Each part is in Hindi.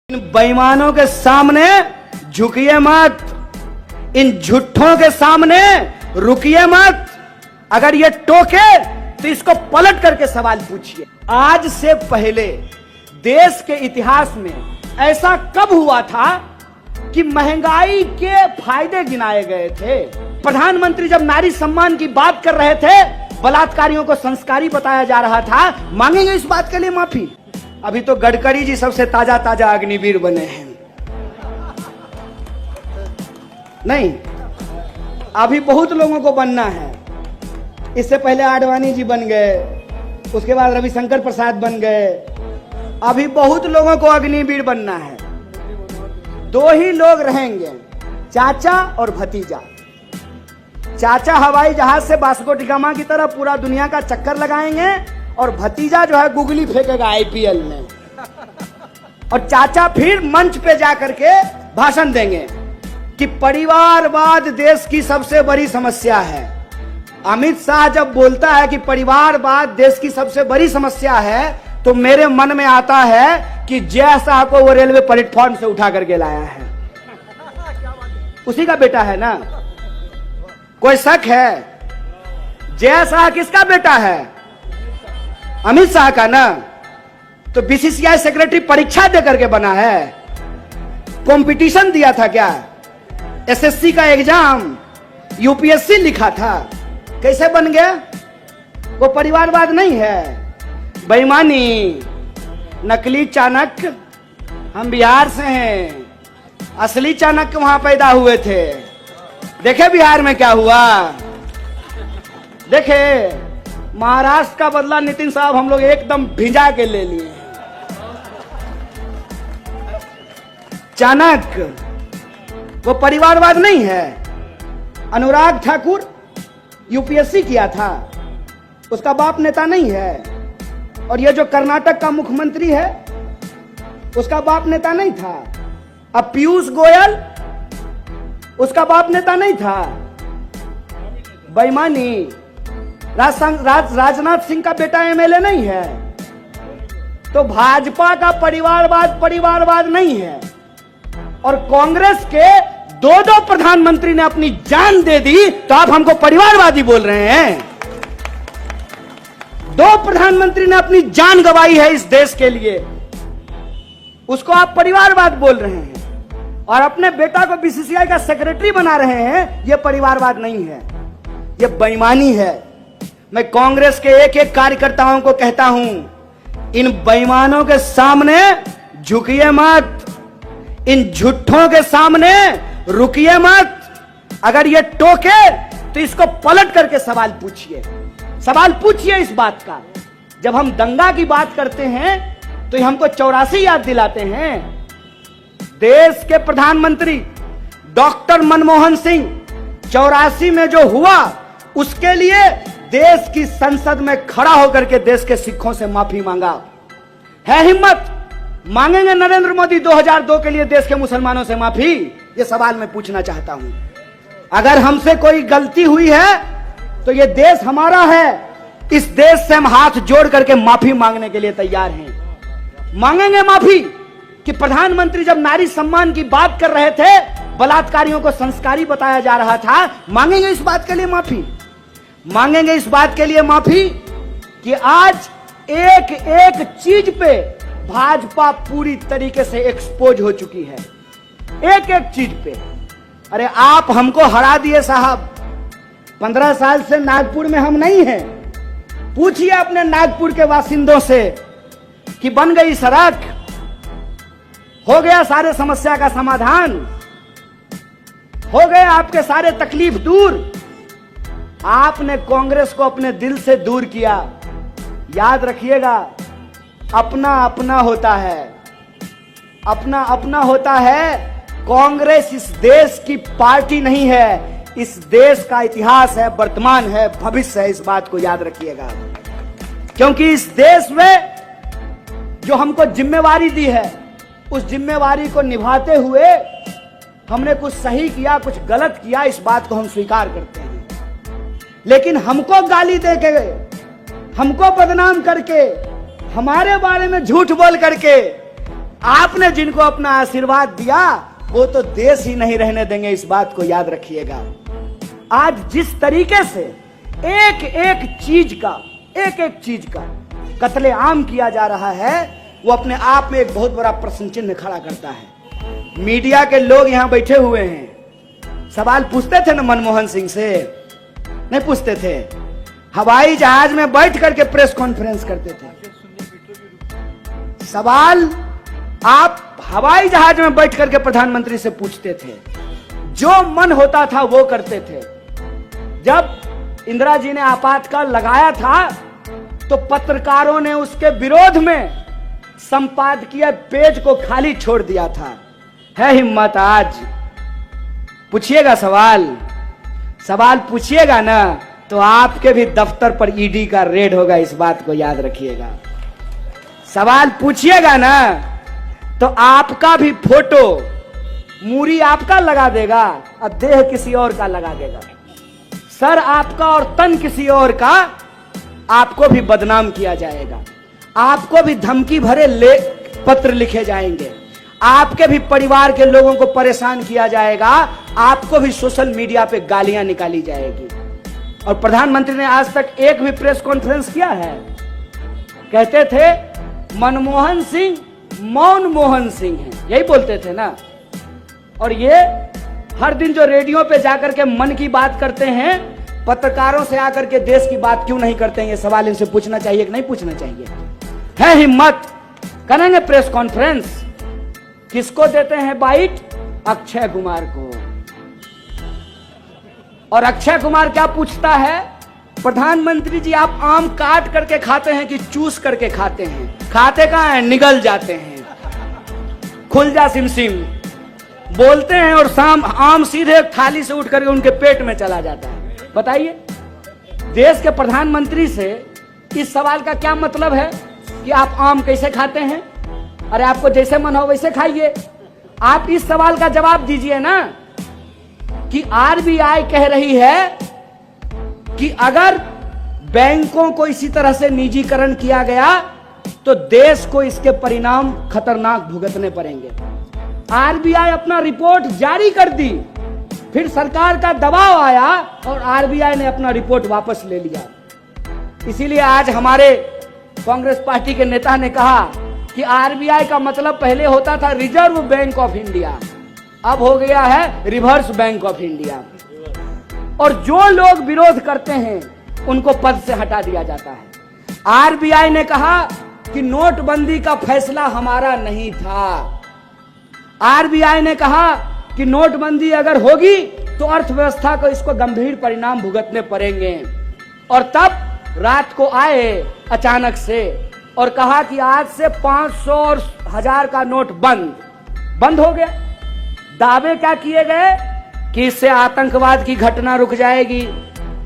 इन बेईमानों के सामने झुकिए मत, इन झूठों के सामने रुकिए मत। अगर ये टोके तो इसको पलट करके सवाल पूछिए। आज से पहले देश के इतिहास में ऐसा कब हुआ था कि महंगाई के फायदे गिनाए गए थे? प्रधानमंत्री जब नारी सम्मान की बात कर रहे थे, बलात्कारियों को संस्कारी बताया जा रहा था, मांगेंगे इस बात के लिए माफी? अभी तो गडकरी जी सबसे ताजा ताजा अग्निवीर बने हैं। नहीं, अभी बहुत लोगों को बनना है। इससे पहले आडवाणी जी बन गए, उसके बाद रविशंकर प्रसाद बन गए, अभी बहुत लोगों को अग्निवीर बनना है। दो ही लोग रहेंगे, चाचा और भतीजा। चाचा हवाई जहाज से वास्को डी गामा की तरह पूरा दुनिया का चक्कर लगाएंगे और भतीजा जो है गुगली फेंकेगा आईपीएल में। और चाचा फिर मंच पे जाकर के भाषण देंगे कि परिवारवाद देश की सबसे बड़ी समस्या है। अमित शाह जब बोलता है कि परिवारवाद देश की सबसे बड़ी समस्या है, तो मेरे मन में आता है कि जय शाह को वो रेलवे प्लेटफॉर्म से उठा करके लाया है, उसी का बेटा है ना? कोई शक है? जय शाह किसका बेटा है? अमित शाह का ना? तो बीसीसीआई सेक्रेटरी परीक्षा दे करके बना है? कंपटीशन दिया था क्या? एसएससी का एग्जाम, यूपीएससी लिखा था? कैसे बन गया? वो परिवारवाद नहीं है, बेईमानी, नकली चाणक्य। हम बिहार से हैं, असली चाणक्य वहां पैदा हुए थे। देखे बिहार में क्या हुआ? देखे महाराष्ट्र का बदला नितिन साहब हम लोग एकदम भिजा के ले लिए। चाणक्य वो परिवारवाद नहीं है। अनुराग ठाकुर यूपीएससी किया था, उसका बाप नेता नहीं है। और ये जो कर्नाटक का मुख्यमंत्री है, उसका बाप नेता नहीं था। अब पीयूष गोयल, उसका बाप नेता नहीं था। बेईमानी। राजनाथ सिंह का बेटा एमएलए नहीं है। तो भाजपा का परिवारवाद नहीं है। और कांग्रेस के दो प्रधानमंत्री ने अपनी जान दे दी, तो आप हमको परिवारवादी बोल रहे हैं? दो प्रधानमंत्री ने अपनी जान गंवाई है इस देश के लिए, उसको आप परिवारवाद बोल रहे हैं। और अपने बेटा को बीसीसीआई का सेक्रेटरी बना रहे हैं। यह परिवारवाद नहीं है, यह बेईमानी है। मैं कांग्रेस के एक एक कार्यकर्ताओं को कहता हूं, इन बेईमानों के सामने झुकिए मत, इन झूठों के सामने रुकिए मत। अगर ये टोके तो इसको पलट करके सवाल पूछिए। सवाल पूछिए इस बात का। जब हम दंगा की बात करते हैं तो ये हमको 84 याद दिलाते हैं। देश के प्रधानमंत्री डॉक्टर मनमोहन सिंह 84 में जो हुआ, उसके लिए देश की संसद में खड़ा होकर के देश के सिखों से माफी मांगा। है हिम्मत? मांगेंगे नरेंद्र मोदी 2002 के लिए देश के मुसलमानों से माफी? ये सवाल मैं पूछना चाहता हूं। अगर हमसे कोई गलती हुई है तो ये देश हमारा है। इस देश से हम हाथ जोड़ करके माफी मांगने के लिए तैयार हैं। मांगेंगे माफी कि प्रधानमंत्री जब नारी सम्मान की बात कर रहे थे, बलात्कारियों को संस्कारी बताया जा रहा था, मांगेंगे इस बात के लिए माफी। मांगेंगे इस बात के लिए माफी कि आज एक एक चीज पे भाजपा पूरी तरीके से एक्सपोज हो चुकी है। एक एक चीज पे। अरे आप हमको हरा दिए साहब। 15 साल से नागपुर में हम नहीं हैं। पूछिए अपने नागपुर के बासिंदों से कि बन गई सड़क, हो गया सारे समस्या का समाधान, हो गए आपके सारे तकलीफ दूर। आपने कांग्रेस को अपने दिल से दूर किया। याद रखिएगा, अपना अपना होता है, अपना अपना होता है। कांग्रेस इस देश की पार्टी नहीं है, इस देश का इतिहास है, वर्तमान है, भविष्य है। इस बात को याद रखिएगा। क्योंकि इस देश में जो हमको जिम्मेवारी दी है, उस जिम्मेवारी को निभाते हुए हमने कुछ सही किया, कुछ गलत किया, इस बात को हम स्वीकार करते हैं। लेकिन हमको गाली देके, हमको बदनाम करके, हमारे बारे में झूठ बोल करके आपने जिनको अपना आशीर्वाद दिया वो तो देश ही नहीं रहने देंगे, इस बात को याद रखिएगा। आज जिस तरीके से एक एक चीज का कत्लेआम किया जा रहा है वो अपने आप में एक बहुत बड़ा प्रश्न चिन्ह खड़ा करता है। मीडिया के लोग यहां बैठे हुए हैं, सवाल पूछते थे ना मनमोहन सिंह से? नहीं पूछते थे। हवाई जहाज में बैठ करके प्रेस कॉन्फ्रेंस करते थे। सवाल आप हवाई जहाज में बैठ करके प्रधानमंत्री से पूछते थे, जो मन होता था वो करते थे। जब इंदिरा जी ने आपातकाल लगाया था तो पत्रकारों ने उसके विरोध में संपादकीय पेज को खाली छोड़ दिया था। है हिम्मत आज? पूछिएगा सवाल पूछिएगा ना तो आपके भी दफ्तर पर ईडी का रेड होगा, इस बात को याद रखिएगा। सवाल पूछिएगा ना तो आपका भी फोटो मूरी आपका लगा देगा और देह किसी और का लगा देगा। सर आपका और तन किसी और का, आपको भी बदनाम किया जाएगा, आपको भी धमकी भरे पत्र लिखे जाएंगे, आपके भी परिवार के लोगों को परेशान किया जाएगा, आपको भी सोशल मीडिया पे गालियां निकाली जाएगी। और प्रधानमंत्री ने आज तक एक भी प्रेस कॉन्फ्रेंस किया है? कहते थे मनमोहन सिंह मौन मोहन सिंह हैं, यही बोलते थे ना। और ये हर दिन जो रेडियो पे जाकर के मन की बात करते हैं, पत्रकारों से आकर के देश की बात क्यों नहीं करते हैं? ये सवाल इनसे पूछना चाहिए कि नहीं पूछना चाहिए? है हिम्मत? करेंगे प्रेस कॉन्फ्रेंस। किसको देते हैं बाइट? अक्षय कुमार को। और अक्षय कुमार क्या पूछता है? प्रधानमंत्री जी आप आम काट करके खाते हैं कि चूस करके खाते हैं? खाते कहां हैं? निगल जाते हैं। खुल जा सिमसिम बोलते हैं और शाम आम सीधे थाली से उठ करके उनके पेट में चला जाता है। बताइए, देश के प्रधानमंत्री से इस सवाल का क्या मतलब है कि आप आम कैसे खाते हैं? अरे आपको जैसे मन हो वैसे खाइए। आप इस सवाल का जवाब दीजिए ना कि आरबीआई कह रही है कि अगर बैंकों को इसी तरह से निजीकरण किया गया तो देश को इसके परिणाम खतरनाक भुगतने पड़ेंगे। आरबीआई अपना रिपोर्ट जारी कर दी, फिर सरकार का दबाव आया और आरबीआई ने अपना रिपोर्ट वापस ले लिया। इसीलिए आज हमारे कांग्रेस पार्टी के नेता ने कहा कि आरबीआई का मतलब पहले होता था रिजर्व बैंक ऑफ इंडिया, अब हो गया है रिवर्स बैंक ऑफ इंडिया। और जो लोग विरोध करते हैं उनको पद से हटा दिया जाता है। आरबीआई ने कहा कि नोटबंदी का फैसला हमारा नहीं था। आरबीआई ने कहा कि नोटबंदी अगर होगी तो अर्थव्यवस्था को इसको गंभीर परिणाम भुगतने पड़ेंगे। और तब रात को आए अचानक से और कहा कि आज से 500 और 1000 का नोट बंद हो गया। दावे क्या किए गए कि इससे आतंकवाद की घटना रुक जाएगी,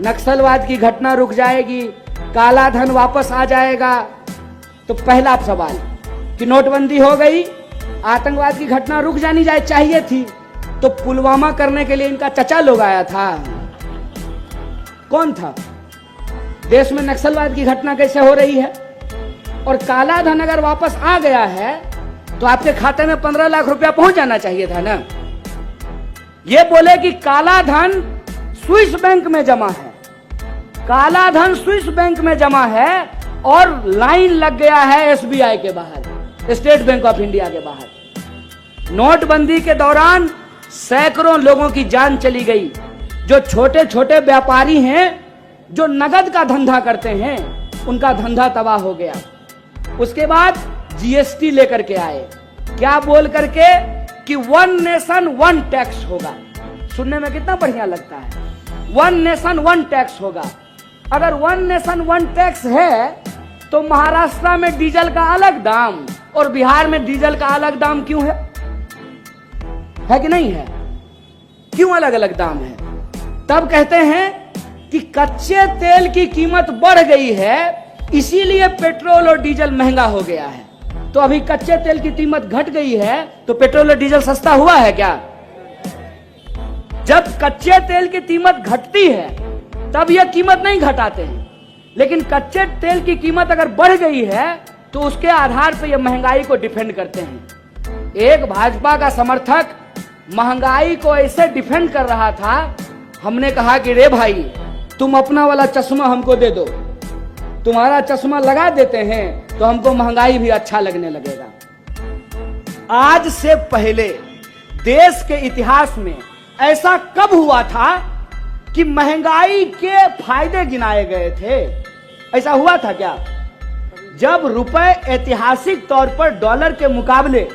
नक्सलवाद की घटना रुक जाएगी, काला धन वापस आ जाएगा। तो पहला सवाल कि नोटबंदी हो गई, आतंकवाद की घटना रुक जानी चाहिए थी, तो पुलवामा करने के लिए इनका चचा लोग आया था। कौन था? देश में नक्सलवाद की घटना कैसे हो रही है? और काला धन अगर वापस आ गया है तो आपके खाते में 15 लाख रुपया पहुंच जाना चाहिए था ना। ये बोले कि काला धन स्विस बैंक में जमा है, काला धन स्विस बैंक में जमा है और लाइन लग गया है एसबीआई के बाहर, स्टेट बैंक ऑफ इंडिया के बाहर। नोटबंदी के दौरान सैकड़ों लोगों की जान चली गई। जो छोटे छोटे व्यापारी हैं, जो नगद का धंधा करते हैं, उनका धंधा तबाह हो गया। उसके बाद जीएसटी लेकर के आए, क्या बोल करके कि 1 नेशन 1 टैक्स होगा। सुनने में कितना बढ़िया लगता है, 1 नेशन 1 टैक्स होगा। अगर 1 नेशन 1 टैक्स है तो महाराष्ट्र में डीजल का अलग दाम और बिहार में डीजल का अलग दाम क्यों है कि नहीं है? क्यों अलग अलग दाम है? तब कहते हैं कि कच्चे तेल की कीमत बढ़ गई है, इसीलिए पेट्रोल और डीजल महंगा हो गया है। तो अभी कच्चे तेल की कीमत घट गई है तो पेट्रोल और डीजल सस्ता हुआ है क्या? जब कच्चे तेल की कीमत घटती है तब यह कीमत नहीं घटाते हैं, लेकिन कच्चे तेल की कीमत अगर बढ़ गई है तो उसके आधार पर यह महंगाई को डिफेंड करते हैं। एक भाजपा का समर्थक महंगाई को ऐसे डिफेंड कर रहा था, हमने कहा कि रे भाई तुम अपना वाला चश्मा हमको दे दो, तुम्हारा चश्मा लगा देते हैं तो हमको महंगाई भी अच्छा लगने लगेगा। आज से पहले देश के इतिहास में ऐसा कब हुआ था कि महंगाई के फायदे गिनाए गए थे? ऐसा हुआ था क्या? जब रुपए ऐतिहासिक तौर पर डॉलर के मुकाबले